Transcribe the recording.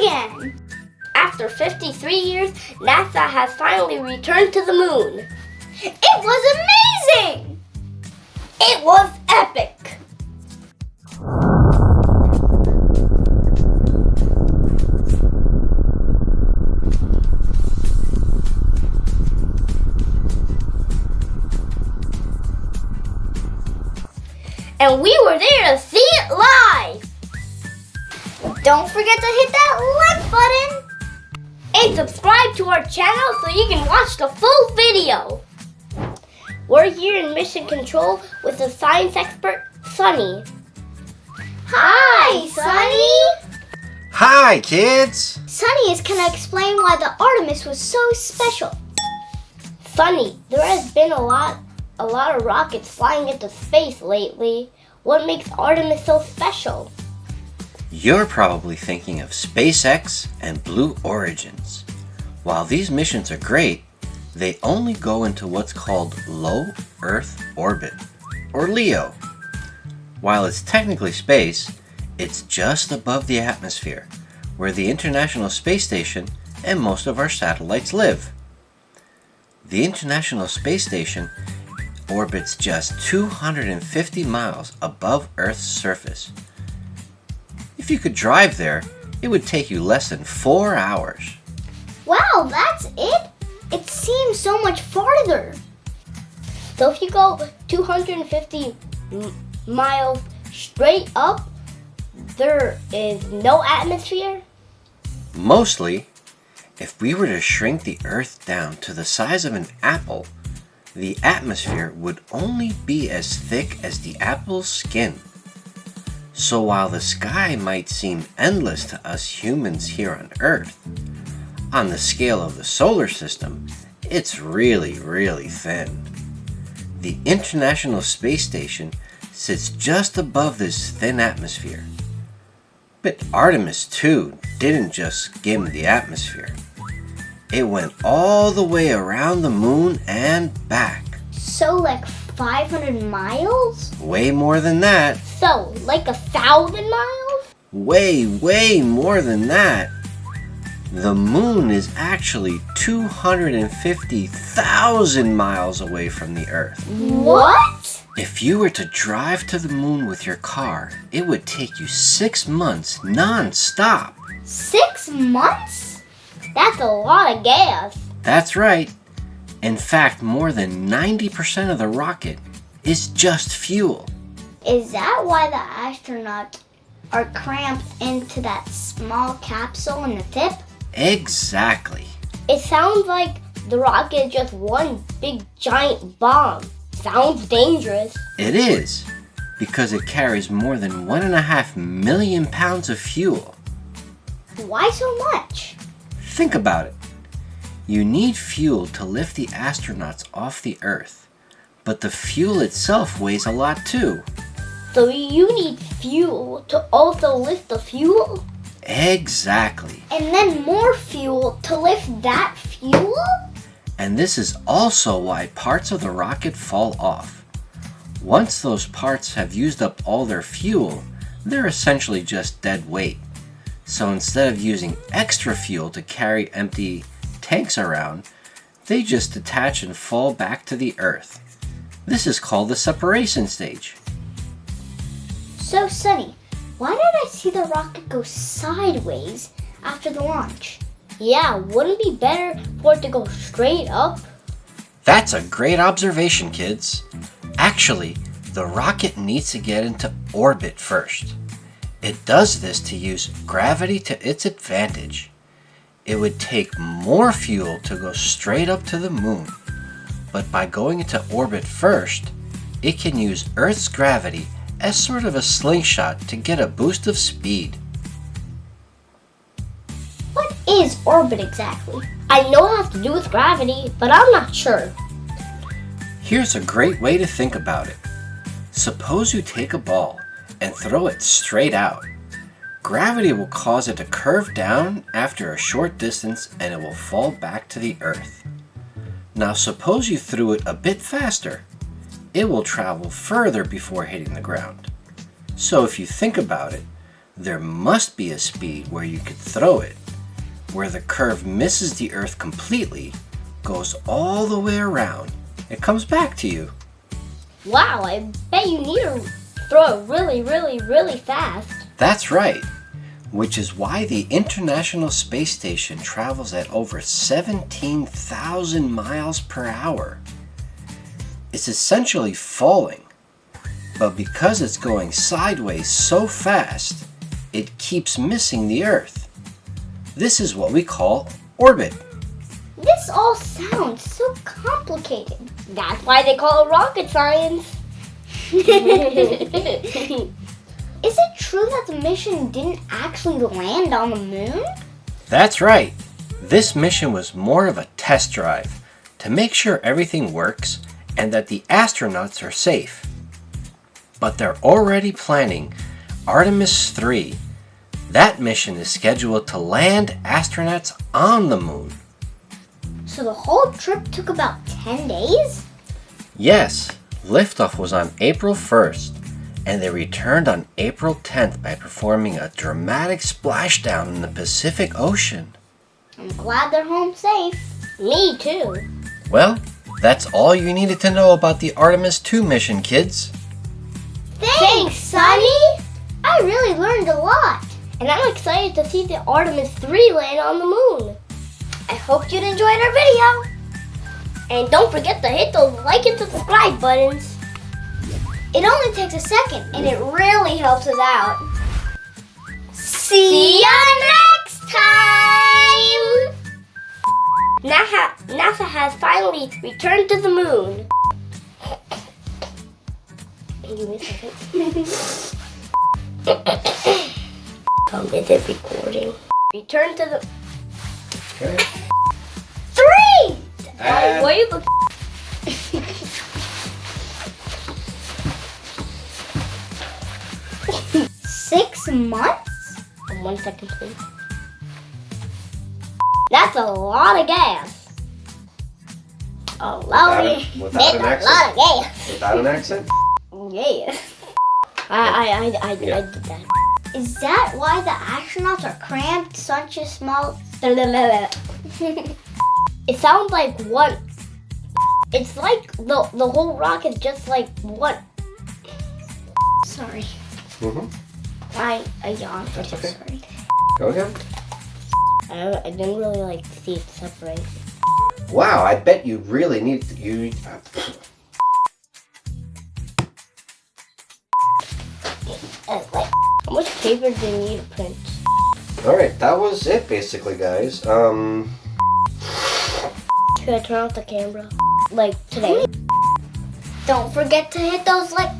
again! After 53 years, NASA has finally returned to the moon. It was amazing! It was epic! And we were there to see it live! Don't forget to hit that like button! And subscribe to our channel so you can watch the full video! We're here in Mission Control with the science expert, Sunny. Hi, Sunny! Hi, kids! Sunny is going to explain why the Artemis was so special. Sunny, there has been a lot of rockets flying into space lately. What makes Artemis so special? You're probably thinking of SpaceX and Blue Origins. While these missions are great, they only go into what's called low Earth orbit, or LEO. While it's technically space, it's just above the atmosphere, where the International Space Station and most of our satellites live. The International Space Station orbits just 250 miles above Earth's surface. If you could drive there, it would take you less than 4 hours. Wow, that's it? It seems so much farther. So if you go 250 miles straight up, there is no atmosphere? Mostly, if we were to shrink the Earth down to the size of an apple, the atmosphere would only be as thick as the apple's skin. So while the sky might seem endless to us humans here on Earth, on the scale of the solar system, it's really, really thin. The International Space Station sits just above this thin atmosphere. But Artemis II didn't just skim the atmosphere. It went all the way around the moon and back. So like 500 miles? Way more than that. So like 1,000 miles? Way more than that. The moon is actually 250,000 miles away from the Earth. What? If you were to drive to the moon with your car, it would take you 6 months non-stop. 6 months? That's a lot of gas. That's right. In fact, more than 90% of the rocket is just fuel. Is that why the astronauts are cramped into that small capsule in the tip? Exactly. It sounds like the rocket is just one big giant bomb. Sounds dangerous. It is, because it carries more than 1.5 million pounds of fuel. Why so much? Think about it. You need fuel to lift the astronauts off the Earth, but the fuel itself weighs a lot too. So you need fuel to also lift the fuel? Exactly. And then more fuel to lift that fuel? And this is also why parts of the rocket fall off. Once those parts have used up all their fuel, they're essentially just dead weight. So instead of using extra fuel to carry empty tanks around, they just detach and fall back to the Earth. This is called the separation stage. So Sunny, why did I see the rocket go sideways after the launch? Yeah, wouldn't it be better for it to go straight up? That's a great observation, kids. Actually, the rocket needs to get into orbit first. It does this to use gravity to its advantage. It would take more fuel to go straight up to the moon, but by going into orbit first, it can use Earth's gravity as sort of a slingshot to get a boost of speed. What is orbit exactly? I know it has to do with gravity, but I'm not sure. Here's a great way to think about it. Suppose you take a ball and throw it straight out. Gravity will cause it to curve down after a short distance and it will fall back to the Earth. Now suppose you threw it a bit faster. It will travel further before hitting the ground. So if you think about it, there must be a speed where you could throw it, where the curve misses the Earth completely, goes all the way around, it comes back to you. Wow, I bet you need to throw it really, really, really fast. That's right, which is why the International Space Station travels at over 17,000 miles per hour. It's essentially falling, but because it's going sideways so fast, it keeps missing the Earth. This is what we call orbit. This all sounds so complicated. That's why they call it rocket science. Is it true that the mission didn't actually land on the moon? That's right. This mission was more of a test drive to make sure everything works and that the astronauts are safe. But they're already planning Artemis II. That mission is scheduled to land astronauts on the moon. So the whole trip took about 10 days? Yes, liftoff was on April 1st, and they returned on April 10th by performing a dramatic splashdown in the Pacific Ocean. I'm glad they're home safe. Me too. Well, that's all you needed to know about the Artemis II mission, kids. Thanks, Sonny! I really learned a lot. And I'm excited to see the Artemis III land on the moon. I hope you enjoyed our video. And don't forget to hit those like and subscribe buttons. It only takes a second and it really helps us out. See ya next time! NASA has finally returned to the moon. Give me a second. Is it recording? Return to the... Okay. 3! And- Why are you looking? 6 months? 1 second, please. That's a lot of gas. A lot of gas. Without an That's a accent? lot of gas. Without an accent? Yeah. I did that. Is that why the astronauts are cramped, such a small... It sounds like one... It's like the whole rock is just like one... Sorry. Mm-hmm. I yawned. That's okay. Sorry. Go again. I didn't really like see it separate. Wow, I bet you really need to... How much paper do you need to print? Alright, that was it basically, guys. Should I turn off the camera? Like today? Don't forget to hit those like